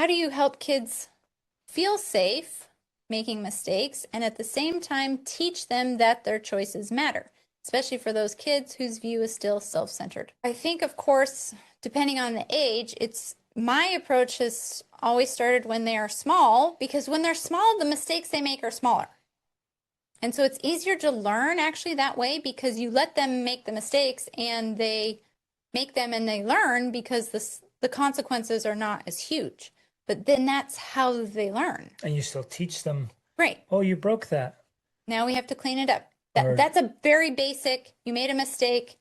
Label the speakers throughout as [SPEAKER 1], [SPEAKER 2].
[SPEAKER 1] how do you help kids feel safe making mistakes and at the same time teach them that their choices matter, especially for those kids whose view is still self-centered? I think, of course, depending on the age, my approach has always started when they are small, because when they're small, the mistakes they make are smaller. And so it's easier to learn actually that way, because you let them make the mistakes and they make them and they learn, because the consequences are not as huge. But then that's how they learn.
[SPEAKER 2] And you still teach them,
[SPEAKER 1] Right.
[SPEAKER 2] oh, you broke that.
[SPEAKER 1] Now we have to clean it up. That's a very basic, you made a mistake,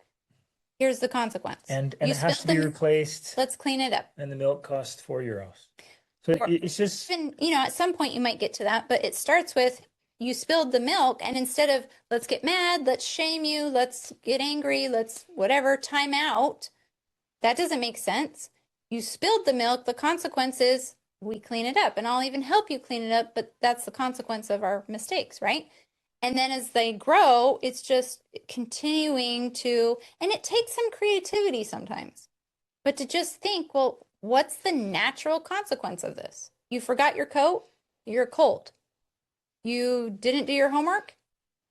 [SPEAKER 1] here's the consequence.
[SPEAKER 2] And it has to be replaced.
[SPEAKER 1] Let's clean it up.
[SPEAKER 2] And the milk costs €4. So it's just...
[SPEAKER 1] Even, at some point you might get to that, but it starts with, you spilled the milk, and instead of let's get mad, let's shame you, let's get angry, let's whatever, time out, that doesn't make sense. You spilled the milk, the consequence is we clean it up, and I'll even help you clean it up, but that's the consequence of our mistakes, right? And then as they grow, it's just continuing to, and it takes some creativity sometimes, but to just think, well, what's the natural consequence of this? You forgot your coat, you're cold. You didn't do your homework,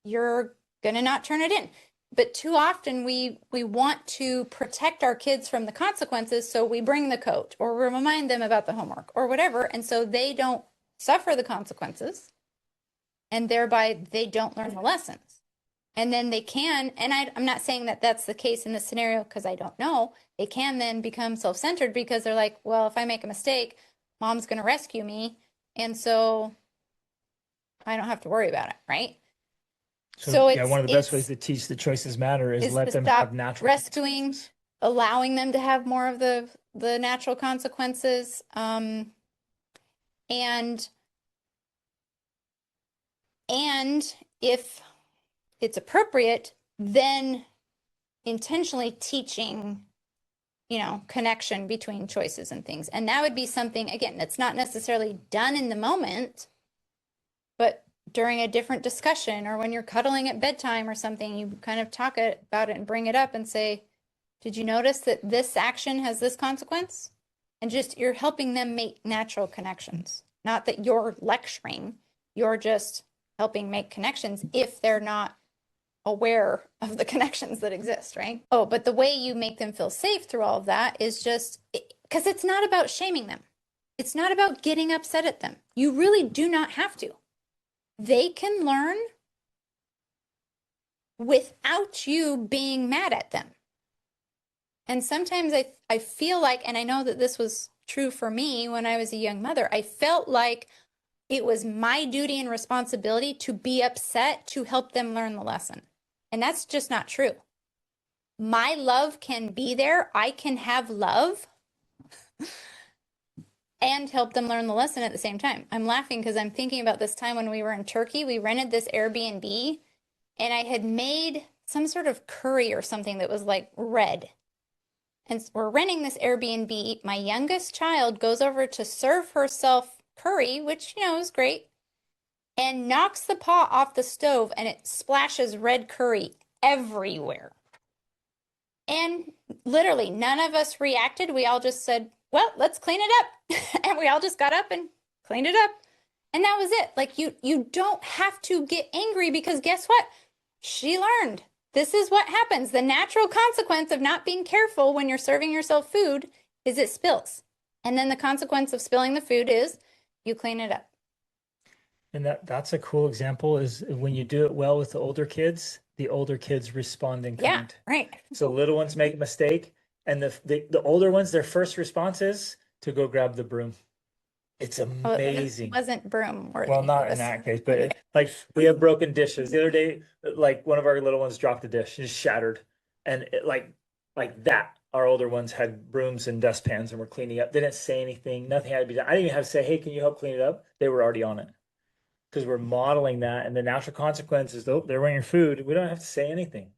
[SPEAKER 1] you're gonna not turn it in. But too often we want to protect our kids from the consequences, so we bring the coat or remind them about the homework or whatever, and so they don't suffer the consequences, and thereby they don't learn the lessons. And then they can, and I'm not saying that that's the case in this scenario because I don't know, they can then become self-centered because they're like, well, if I make a mistake, mom's going to rescue me, and so I don't have to worry about it, right?
[SPEAKER 2] So yeah, one of the best ways to teach the choices matter is let them have natural
[SPEAKER 1] rescuing, allowing them to have more of the natural consequences, and if it's appropriate, then intentionally teaching, connection between choices and things. And that would be something, again, that's not necessarily done in the moment, but during a different discussion, or when you're cuddling at bedtime or something, you kind of talk about it and bring it up and say, did you notice that this action has this consequence? And just, you're helping them make natural connections. Not that you're lecturing, you're just helping make connections if they're not aware of the connections that exist, right? Oh, but the way you make them feel safe through all of that is just, because it's not about shaming them. It's not about getting upset at them. You really do not have to. They can learn without you being mad at them. And sometimes I feel like, and I know that this was true for me when I was a young mother, I felt like it was my duty and responsibility to be upset to help them learn the lesson. And that's just not true. My love can be there. I can have love and help them learn the lesson at the same time. I'm laughing because I'm thinking about this time when we were in Turkey. We rented this Airbnb, and I had made some sort of curry or something that was like red. And we're renting this Airbnb. My youngest child goes over to serve herself curry, which, is great, and knocks the pot off the stove, and it splashes red curry everywhere. And literally none of us reacted. We all just said, well, let's clean it up. And we all just got up and cleaned it up. And that was it. Like, you don't have to get angry, because guess what? She learned. This is what happens. The natural consequence of not being careful when you're serving yourself food is it spills. And then the consequence of spilling the food is you clean it up.
[SPEAKER 2] And that's a cool example, is when you do it well with the older kids respond in kind.
[SPEAKER 1] Yeah, right.
[SPEAKER 2] So little ones make a mistake, and the older ones, their first response is to go grab the broom. It's amazing.
[SPEAKER 1] It wasn't broom worthy.
[SPEAKER 2] Well, not in that case, but like, we have broken dishes. The other day, like, one of our little ones dropped a dish, just shattered, and like that. Our older ones had brooms and dustpans and were cleaning up. They didn't say anything. Nothing had to be done. I didn't even have to say, hey, can you help clean it up? They were already on it. Because we're modeling that, and the natural consequences, though, they're wearing your food. We don't have to say anything.